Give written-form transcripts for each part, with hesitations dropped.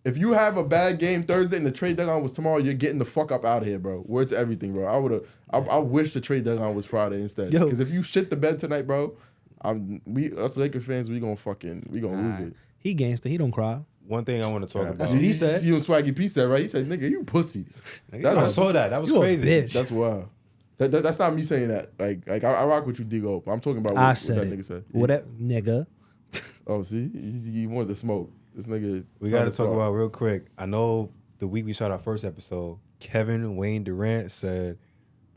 If you have a bad game Thursday and the trade deadline was tomorrow, you're getting the fuck up out of here, bro. Word to everything, bro. I wish the trade deadline was Friday instead. Because if you shit the bed tonight, bro, us Lakers fans, we gonna lose it. He gangster. He don't cry. One thing I want to talk about. That's what he said. You Swaggy P said, right? He said, nigga, you pussy. I saw that. That was you crazy. A bitch. That's wild. That's not me saying that. Like I rock with you, Digo. But I'm talking about what that nigga said. What that nigga? Oh, see? He wanted to smoke. This nigga. We got to talk about real quick. I know the week we shot our first episode, Kevin Wayne Durant said.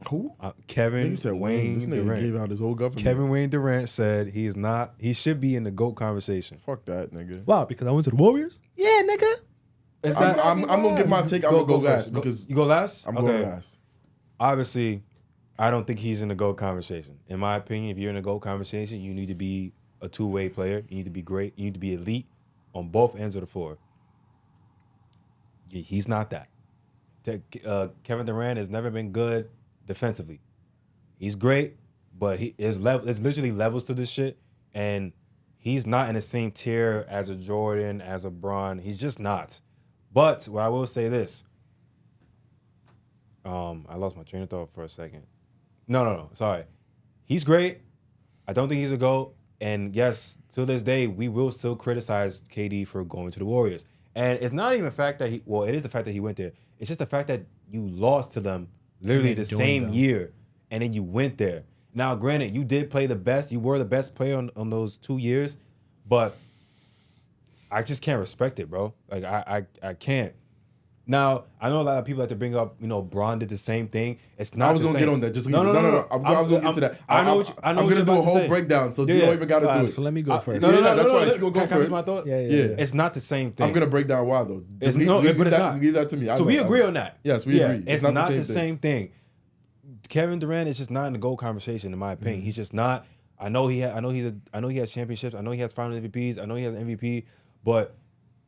Who? Kevin you said Wayne. This nigga Durant. gave out his whole government. Kevin Wayne Durant said he should be in the GOAT conversation. Fuck that, nigga. Wow, because I went to the Warriors? Yeah, nigga. I'm gonna give my take. I'm gonna go last because you go last. I'm going last. Obviously, I don't think he's in the GOAT conversation. In my opinion, if you're in a GOAT conversation, you need to be a two-way player. You need to be great. You need to be elite on both ends of the floor. He's not that. Kevin Durant has never been good defensively. He's great, but there's literally levels to this shit, and he's not in the same tier as a Jordan, as a Bron. He's just not. But what I will say this. I lost my train of thought for a second. No. Sorry. He's great. I don't think he's a GOAT. And yes, to this day, we will still criticize KD for going to the Warriors. And it's not even the fact that it is the fact that he went there. It's just the fact that you lost to them literally the same year, and then you went there. Now, granted, you did play the best. You were the best player on those 2 years, but I just can't respect it, bro. Like, I can't. Now, I know a lot of people like to bring up, Bron did the same thing. It's not. I was gonna get on that. Just no. I was gonna get to that. I'm gonna do a whole breakdown, so you don't even gotta do it. So let me go first. No. That's why you go first. My thought? Yeah. It's not the same thing. I'm gonna break down why though. But it's not. Leave that to me. So we agree on that. Yes, we agree. It's not the same thing. Kevin Durant is just not in the GOAT conversation, in my opinion. He's just not. I know he has championships. I know he has Finals MVPs. I know he has MVP. But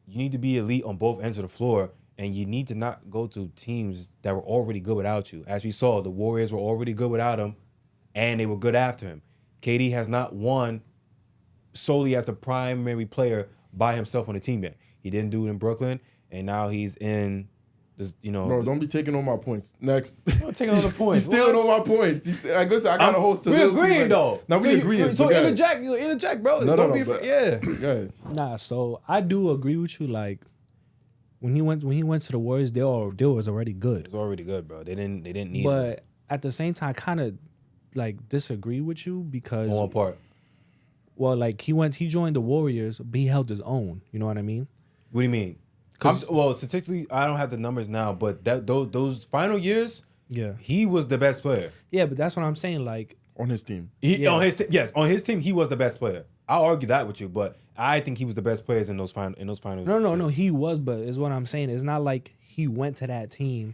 you need to be elite on both ends of the floor. And you need to not go to teams that were already good without you. As we saw, the Warriors were already good without him, and they were good after him. KD has not won solely as the primary player by himself on the team yet. He didn't do it in Brooklyn, and now he's in this, Bro, don't be taking all my points. Next. I'm taking all the points. He's stealing all my points. Listen, I got a whole soliloquy. We're agreeing, though. Now we agreeing. So interject, bro. No. Nah, so I do agree with you, like, When he went to the Warriors, they was already good. It was already good, bro. They didn't need But him. at the same time, I kind of like disagree with you because On one part. Well, like he joined the Warriors, but he held his own. You know what I mean? What do you mean? Statistically, I don't have the numbers now, but those final years, he was the best player. Yeah, but that's what I'm saying. Like on his team, on his team, he was the best player. I'll argue that with you, but I think he was the best players in those finals. No, he was, but is what I'm saying. It's not like he went to that team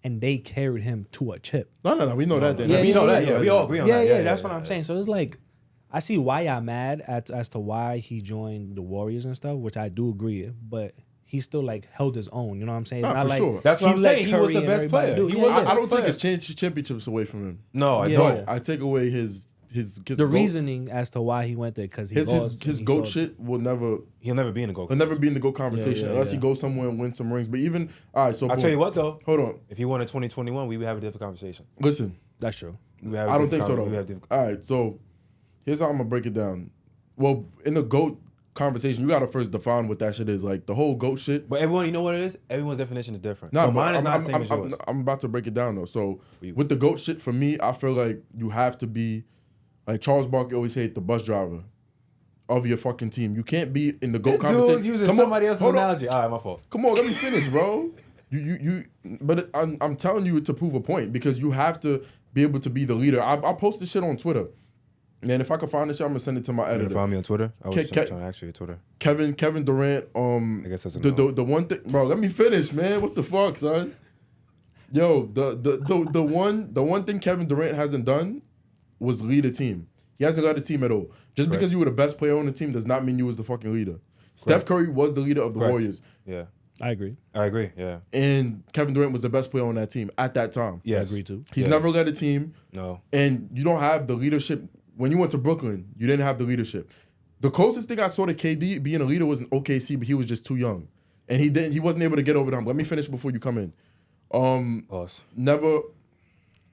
and they carried him to a chip. No, we know that. Then. We know that. Yeah, we all agree on that. Yeah, that's what I'm saying. So it's like, I see why y'all mad as to why he joined the Warriors and stuff, which I do agree, but he still like held his own. You know what I'm saying? It's not like sure. That's what I'm saying. He was the best player. I don't take his championships away from him. No, I don't. I take away his reasoning as to why he went there because his GOAT shit he'll never be in the GOAT. He'll never be in the GOAT conversation unless he goes somewhere and wins some rings. But even all right, so I'll tell you what though. Hold on. If he won in 2021, we would have a different conversation. Listen, that's true. I don't think so though. All right, so here's how I'm gonna break it down. Well, in the GOAT conversation, you gotta first define what that shit is. Like the whole GOAT shit. But everyone, you know what it is? Everyone's definition is different. No, mine is not the same as yours. I'm about to break it down though. So with the GOAT shit, for me, I feel like you have to be. Like Charles Barkley always said, the bus driver of your fucking team. You can't be in the GOAT conversation. Dude using somebody else's analogy. All right, my fault. Come on, let me finish, bro. But I'm telling you to prove a point because you have to be able to be the leader. I post this shit on Twitter. Man, if I can find this shit, I'm gonna send it to my editor. You can find me on Twitter. I was trying to ask you Twitter. Kevin Durant. I guess that's the one thing, bro. Let me finish, man. What the fuck, son? Yo, the one thing Kevin Durant hasn't done was lead a team. He hasn't led a team at all. Just because you were the best player on the team does not mean you was the fucking leader. Steph Curry was the leader of the Warriors. Yeah. I agree, yeah. And Kevin Durant was the best player on that team at that time. Yes. I agree too. He's never led a team. No. And you don't have the leadership. When you went to Brooklyn, you didn't have the leadership. The closest thing I saw to KD being a leader was in OKC, but he was just too young. and he wasn't able to get over the hump. Let me finish before you come in. Pause. Never.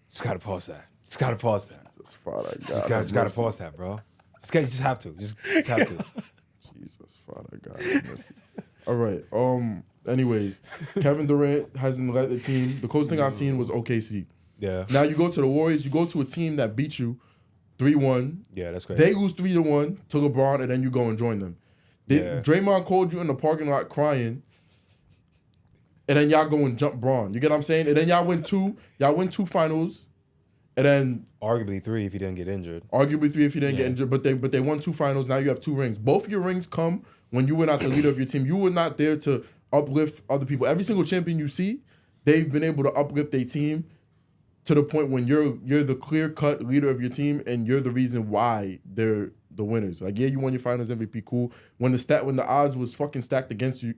Just gotta pause that. Just gotta pause that. Jesus, Father Just God. gotta pause that, bro. You just have to. Just have to. Jesus, Father God. have mercy. All right. Anyways, Kevin Durant hasn't led the team. The closest thing I've seen was OKC. Yeah. Now you go to the Warriors. You go to a team that beat you 3-1. Yeah, that's great. They lose 3-1 to LeBron, and then you go and join them. Draymond called you in the parking lot crying, and then y'all go and jump Braun. You get what I'm saying? And then y'all win two finals, and then arguably 3 if he didn't get injured. Arguably 3 if you didn't get injured, but they won 2 finals. Now you have 2 rings. Both your rings come when you were not the leader of your team. You were not there to uplift other people. Every single champion you see, they've been able to uplift their team to the point when you're the clear-cut leader of your team, and you're the reason why they're the winners. Like, yeah, you won your finals MVP, cool. When the odds was fucking stacked against you,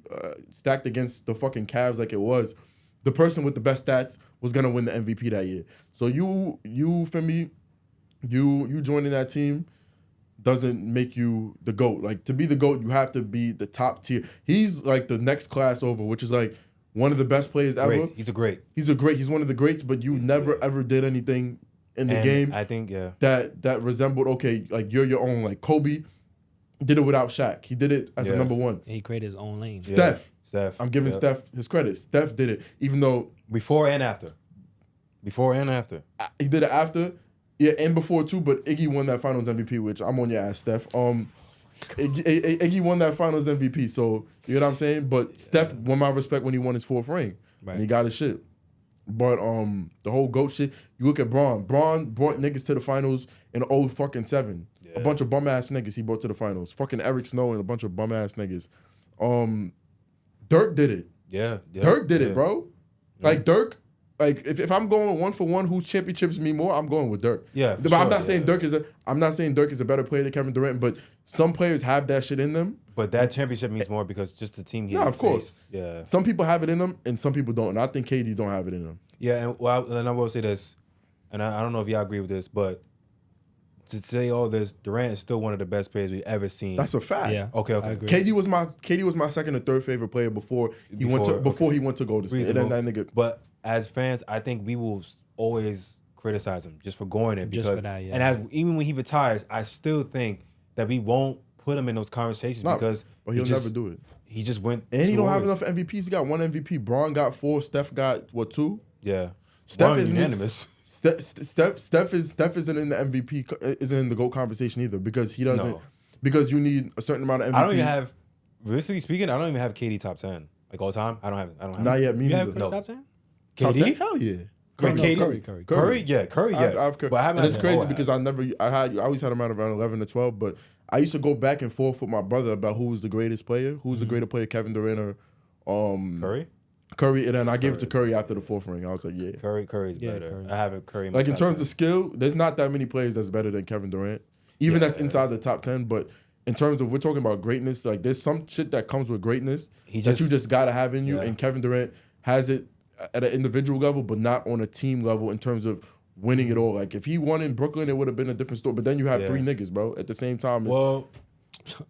stacked against the fucking Cavs like it was, the person with the best stats was gonna win the MVP that year. So you for me, you joining that team doesn't make you the GOAT. Like, to be the GOAT, you have to be the top tier. He's like the next class over, which is like one of the best players ever. He's a great. He's one of the greats, but you never ever did anything in the game. I think that resembled like you're your own. Like Kobe did it without Shaq. He did it as a number one. And he created his own lane. Steph. I'm giving Steph his credit. Steph did it, even though before and after. He did it after, yeah, and before too. But Iggy won that Finals MVP, which I'm on your ass, Steph. Iggy won that Finals MVP, so you know what I'm saying. But Steph won my respect when he won his 4th ring, and he got his shit. But the whole GOAT shit. You look at Braun. Braun brought niggas to the finals in 0-7. Yeah. A bunch of bum ass niggas he brought to the finals. Fucking Eric Snow and a bunch of bum ass niggas. Dirk did it. Yeah. Dirk did it, bro. Like Dirk. Like if I'm going 1 for 1, whose championships mean more, I'm going with Dirk. Yeah, but I'm not saying Dirk is a better player than Kevin Durant, but some players have that shit in them. But that championship means more because just the team. Of course. Yeah. Some people have it in them, and some people don't. And I think KD don't have it in them. Yeah, and I will say this, and I don't know if y'all agree with this, but to say all this, Durant is still one of the best players we've ever seen. That's a fact. Yeah. Okay. KD was my second or third favorite player before he went to Golden State. And then that nigga. But as fans, I think we will always criticize him just for going in because even when he retires, I still think that we won't put him in those conversations because he'll never do it. He just went, and he don't have enough MVPs. He got 1 MVP. Braun got 4. Steph got 2. Yeah. Steph is unanimous. Steph isn't in the MVP, isn't in the GOAT conversation either because he doesn't. No. Because you need a certain amount of MVPs. I don't even have, realistically speaking, I don't even have KD top 10 like all time. I don't have. Not yet. Me you neither. Have no. top 10? KD? Hell yeah. Curry, yes. I have Curry. But I haven't. And it's crazy because I always had him around 11 to 12, but I used to go back and forth with my brother about who was the greatest player, who's the greater player, Kevin Durant or Curry, and then I gave it to Curry after the 4th ring. I was like, yeah. Curry's better. Curry. I have it Curry. Like in terms of skill, there's not that many players that's better than Kevin Durant. Even that's inside the top 10, but in terms of we're talking about greatness, like there's some shit that comes with greatness that you just gotta have in you, and Kevin Durant has it at an individual level, but not on a team level in terms of winning it all. Like if he won in Brooklyn, it would have been a different story. But then you have 3 niggas, bro, at the same time. But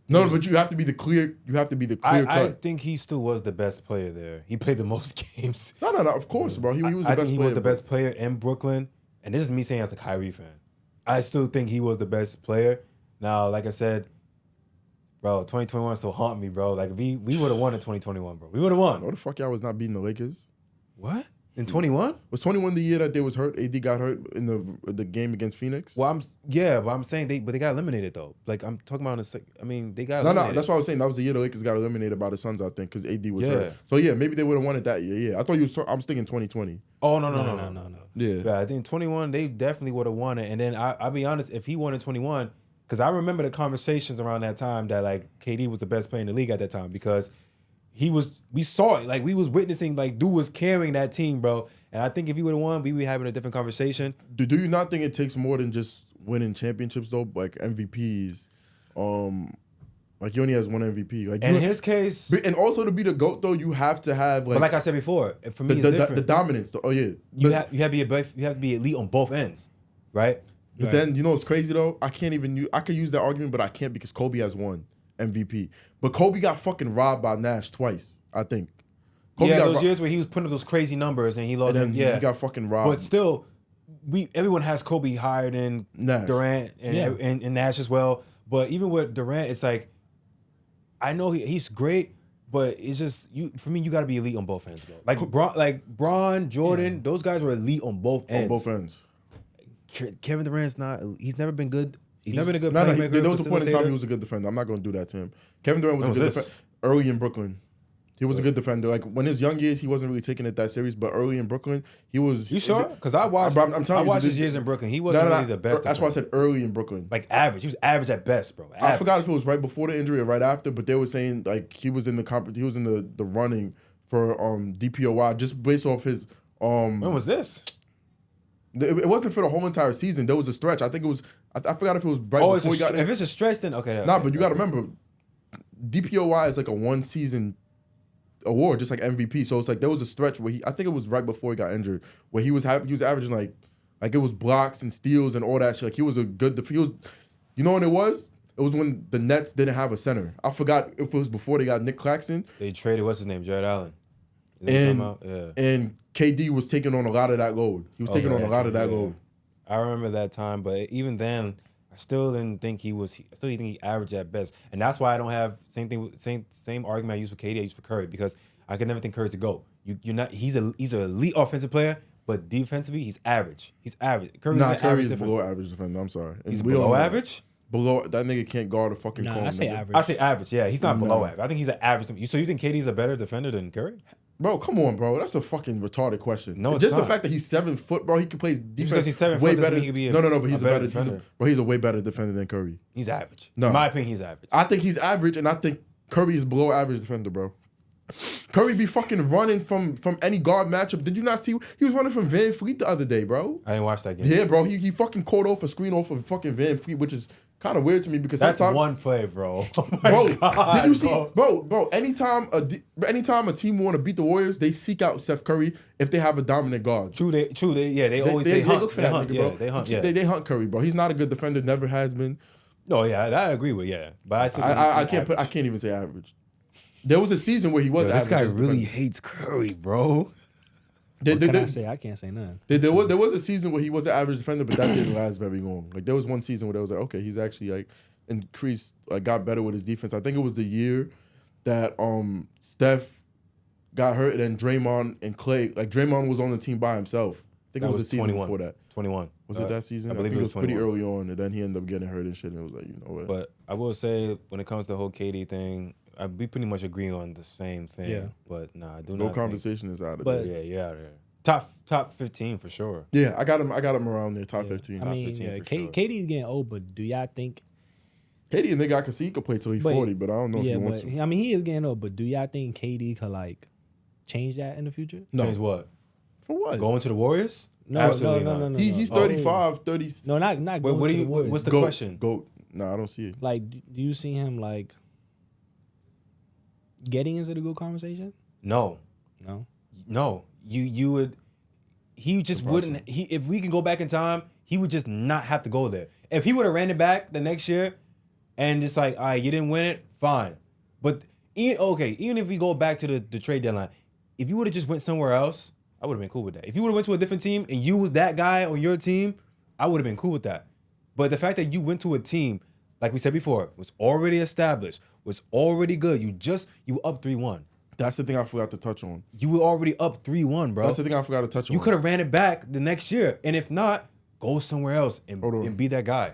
you have to be the clear. You have to be the clear cut. I think he still was the best player there. He played the most games. No. Of course, bro. He was the best player. I think he was the best player in Brooklyn. And this is me saying as a Kyrie fan. I still think he was the best player. Now, like I said, bro, 2021 still haunt me, bro. Like we would have won in 2021, bro. We would have won. What the fuck y'all was not beating the Lakers? What? In 21? Was 21 the year that they was hurt? AD got hurt in the game against Phoenix? Well, but I'm saying they got eliminated though. Like I'm talking about they got eliminated. No, that's what I was saying. That was the year the Lakers got eliminated by the Suns, I think, because AD was hurt. So yeah, maybe they would have won it that year. Yeah, I thought I'm thinking 2020. Oh no. Yeah, I think 21 they definitely would have won it. And then I'll be honest, if he won in 21, because I remember the conversations around that time that like KD was the best player in the league at that time because we saw it, like we was witnessing, like dude was carrying that team, bro. And I think if he would have won, we would be having a different conversation. Do you not think it takes more than just winning championships though? Like MVPs, like he only has 1 MVP. Like in his case, and also to be the GOAT though, you have to have like. But like I said before, for me, it's different. The dominance. Though. Oh yeah, you have to be elite on both ends, right? But then you know what's crazy though? I could use that argument, but I can't because Kobe has 1. MVP. But Kobe got fucking robbed by Nash twice, I think. Kobe Yeah, got those years where he was putting up those crazy numbers and he lost. and then Yeah, he got fucking robbed. but still, everyone has Kobe higher than Nash. Durant and, Yeah. and Nash as well. But even with Durant, it's like I know he's great, but it's just for me, you got to be elite on both ends, bro. Like Bron, Jordan, those guys were elite on both ends. on both ends. Kevin Durant's not. He's never been good. He's never been a good No, playmaker. there was a point in time facilitator. he was a good defender. I'm not going to do that to him. Kevin Durant was When a good was this? defender early in Brooklyn. He was a good defender. Like when his young years, he wasn't really taking it that serious. But early in Brooklyn, he was. You sure? Because I watched. I'm telling I you, watched this- his years in Brooklyn. He wasn't really the best. That's why I defender. said early in Brooklyn. Like average. He was average at best, bro. Average. I forgot if it was right before the injury or right after, but they were saying like he was in the running for DPOY just based off his When was this? It wasn't for the whole entire season. There was a stretch. I think it was. I forgot if it was right Oh, before he got. if it's a stretch, then okay. Nah, but you got to remember, DPOY is like a one season award, just like MVP. So it's like there was a stretch where I think it was right before he got injured, where he was averaging like it was blocks and steals and all that shit. Like he was a good. He was, you know when it was? It was when the Nets didn't have a center. I forgot if it was before they got Nick Claxton. They traded what's his name, Jared Allen. Is that And what you're talking about? and KD was taking on a lot of that load. He was taking on a lot of that load. I remember that time, but even then, I still didn't think he was. I still didn't think he averaged at best, and that's why I don't have same argument I used for KD I used for Curry, because I could never think Curry's a GOAT. You're not. He's an elite offensive player, but defensively he's average. He's average. Curry's an Curry average is defender. below average defender. I'm sorry. And He's we don't below know that. average. Below that nigga can't guard a fucking Nah, cone. I say nigga. average. I say average. Yeah, he's not below No. average. I think he's an average. So you think KD's a better defender than Curry? Bro, come on, bro. That's a fucking retarded question. No, it's just the not. fact that he's 7 foot, bro. He can play defense because he's 7 way foot doesn't better. mean he could be a- no, but he's a a better better defender. He's a way better defender than Curry. He's average. No. In my opinion, he's average. I think he's average, and I think Curry is below average defender, bro. Curry be fucking running from any guard matchup. Did you not see? He was running from Van Fleet the other day, bro. I didn't watch that game. Yeah, bro. He fucking caught off a screen off of fucking Van Fleet, which is kind of weird to me because That's sometimes, one play, bro. Oh my bro, God, did you see, bro. bro? Anytime a team want to beat the Warriors, they seek out Steph Curry if they have a dominant guard. True. They always They hunt. look for They that hunt. nigga, Yeah, bro. they hunt. Yeah. They hunt Curry, bro. He's not a good defender. Never has been. No, yeah, that I agree with. Yeah, but I, still think I he's can't average. even say average. There was a season where he was Yo, average. this guy as a really defender. hates Curry, bro. What can I say? I can't say nothing. There was a season where he was an average defender, but that didn't last very long. Like there was one season where they was like, okay, he's actually like increased, like got better with his defense. I think it was the year that Steph got hurt, and then Draymond and Clay, like Draymond was on the team by himself. I think That it was the was season 21. before that. 21. Was it that season? I believe think it was pretty 21. early on, and then he ended up getting hurt and shit. And it was like, you know what? But I will say, when it comes to the whole KD thing, we pretty much agree on the same thing. Yeah. But nah, I do No not. conversation is out of But- there. Yeah, you're out of there. Top 15 for sure. Yeah, I got him around there, top Yeah. 15. I mean, 15 yeah, for sure. KD's getting old, but do y'all think? KD, a nigga, I can see he could play till he's But- 40, but I don't know if Yeah, he but wants to. I mean, he is getting old. But do y'all think KD could like change that in the future? No. Change what? For what? Going to the Warriors? No, Absolutely no. not. He's 35, 30. No, not Wait, going what to do the you? Warriors. What's the Goat, question? GOAT. Nah, I don't see it. Like, do you see him like getting into the good conversation? No. You would. He just wouldn't. If we can go back in time, he would just not have to go there. If he would have ran it back the next year, and it's like, all right, you didn't win it, fine. But even if we go back to the trade deadline, if you would have just went somewhere else, I would have been cool with that. If you would have went to a different team and you was that guy on your team, I would have been cool with that. But the fact that you went to a team, like we said before, was already established, was already good. You were up 3-1. That's the thing I forgot to touch on. You were already up 3-1, bro. That's the thing I forgot to touch on. You could have ran it back the next year, and if not, go somewhere else Hold on. and be that guy.